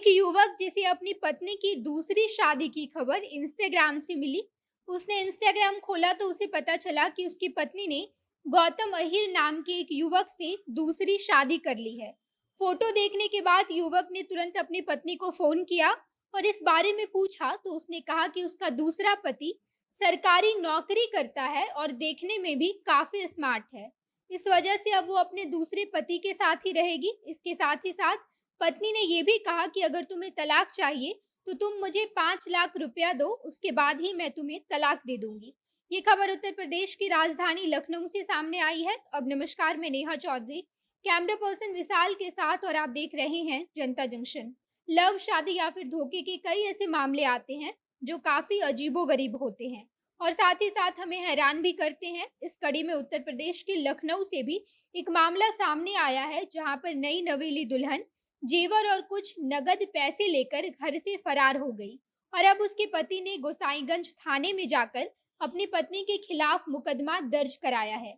एक युवक जिसे अपनी पत्नी की दूसरी शादी की खबर इंस्टाग्राम से मिली। उसने इंस्टाग्राम खोला तो उसे पता चला कि उसकी पत्नी ने गौतम अहिर नाम के एक युवक से दूसरी शादी कर ली है। फोटो देखने के बाद युवक ने तुरंत अपनी पत्नी को फोन किया और इस बारे में पूछा तो उसने कहा कि उसका दूसरा पति सरकारी नौकरी करता है और देखने में भी काफी स्मार्ट है। इस वजह से अब वो अपने दूसरे पति के साथ ही रहेगी। इसके साथ ही साथ पत्नी ने ये भी कहा कि अगर तुम्हें तलाक चाहिए तो तुम मुझे 5 लाख रुपया दो, उसके बाद ही मैं तुम्हें तलाक दे दूंगी। ये खबर उत्तर प्रदेश की राजधानी लखनऊ से सामने आई है। अब नमस्कार, मैं नेहा चौधरी, कैमरा पर्सन विशाल के साथ, और आप देख रहे हैं जनता जंक्शन। लव, शादी या फिर धोखे के कई ऐसे मामले आते हैं जो काफी अजीबोगरीब होते हैं और साथ ही साथ हमें हैरान भी करते हैं। इस कड़ी में उत्तर प्रदेश के लखनऊ से भी एक मामला सामने आया है जहां पर नई नवेली दुल्हन जेवर और कुछ नगद पैसे लेकर घर से फरार हो गई और अब उसके पति ने गोसाईगंज थाने में जाकर अपनी पत्नी के खिलाफ मुकदमा दर्ज कराया है।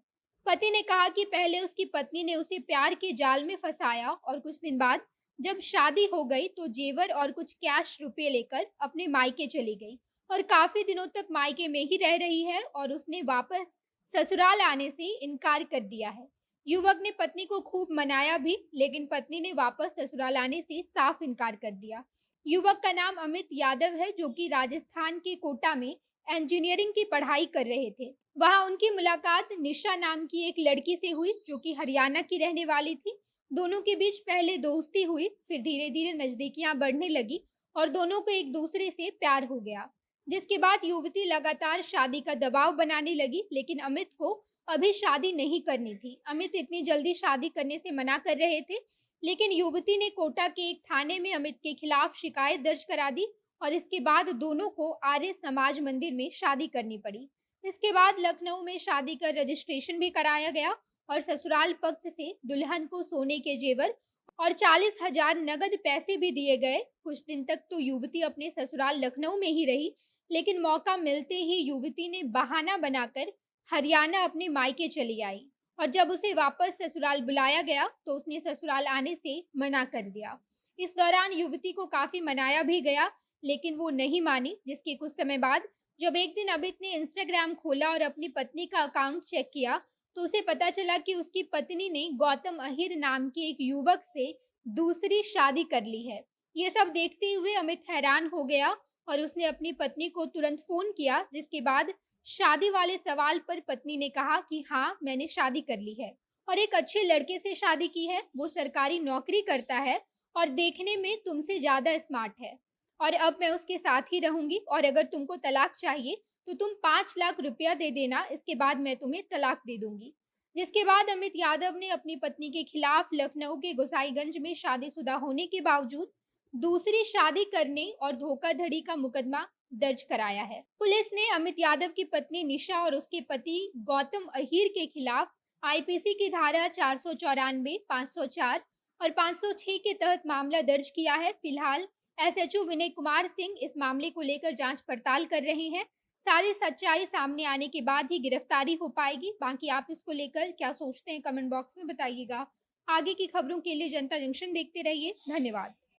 पति ने कहा कि पहले उसकी पत्नी ने उसे प्यार के जाल में फंसाया और कुछ दिन बाद जब शादी हो गई तो जेवर और कुछ कैश रुपए लेकर अपने मायके चली गई और काफी दिनों तक मायके में ही रह रही है और उसने वापस ससुराल आने से इनकार कर दिया है। युवक ने पत्नी को खूब मनाया भी, लेकिन पत्नी ने वापस ससुराल आने से साफ इनकार कर दिया। युवक का नाम अमित यादव है, जो कि राजस्थान के कोटा में इंजीनियरिंग की पढ़ाई कर रहे थे। वहां उनकी मुलाकात निशा नाम की एक लड़की से हुई, जो कि हरियाणा की रहने वाली थी। दोनों के बीच पहले दोस्ती हुई, फिर धीरे धीरे नजदीकियां बढ़ने लगी और दोनों को एक दूसरे से प्यार हो गया, जिसके बाद युवती लगातार शादी का दबाव बनाने लगी। लेकिन अमित को अभी शादी नहीं करनी थी। अमित इतनी जल्दी शादी करने से मना कर रहे थे, लेकिन युवती ने कोटा के एक थाने में अमित के खिलाफ शिकायत दर्ज करा दी और इसके बाद दोनों को आर्य समाज मंदिर में शादी करनी पड़ी। इसके बाद लखनऊ में शादी का रजिस्ट्रेशन भी कराया गया और ससुराल पक्ष से दुल्हन को सोने के जेवर और 40,000 नगद पैसे भी दिए गए। कुछ दिन तक तो युवती अपने ससुराल लखनऊ में ही रही, लेकिन मौका मिलते ही युवती ने बहाना बनाकर हरियाणा अपने मायके चली आई और जब उसे वापस ससुराल बुलाया गया तो उसने ससुराल आने से मना कर दिया। इस दौरान युवती को काफी मनाया भी गया, लेकिन वो नहीं मानी। जिसके कुछ समय बाद जब एक दिन अमित ने इंस्टाग्राम खोला और अपनी पत्नी का अकाउंट चेक किया तो उसे पता चला कि उसकी पत्नी ने गौतम अहिर नाम के एक युवक से दूसरी शादी कर ली है। ये सब देखते हुए अमित हैरान हो गया और उसने अपनी पत्नी को तुरंत फोन किया, जिसके बाद शादी वाले सवाल पर पत्नी ने कहा कि हाँ, मैंने शादी कर ली है और एक अच्छे लड़के से शादी की है। वो सरकारी नौकरी करता है और देखने में तुमसे ज्यादा स्मार्ट है और अब मैं उसके साथ ही रहूंगी और अगर तुमको तलाक चाहिए तो तुम 5 लाख रुपया दे देना, इसके बाद मैं तुम्हें तलाक दे दूंगी। जिसके बाद अमित यादव ने अपनी पत्नी के खिलाफ लखनऊ के गोसाईगंज में शादीशुदा होने के बावजूद दूसरी शादी करने और धोखाधड़ी का मुकदमा दर्ज कराया है। पुलिस ने अमित यादव की पत्नी निशा और उसके पति गौतम अहीर के खिलाफ आईपीसी की धारा 494, 504 और 506 के तहत मामला दर्ज किया है। फिलहाल एसएचओ विनय कुमार सिंह इस मामले को लेकर जांच पड़ताल कर रहे हैं। सारी सच्चाई सामने आने के बाद ही गिरफ्तारी हो पाएगी। बाकी आप इसको लेकर क्या सोचते हैं, कमेंट बॉक्स में बताइएगा। आगे की खबरों के लिए जनता जंक्शन देखते रहिए। धन्यवाद।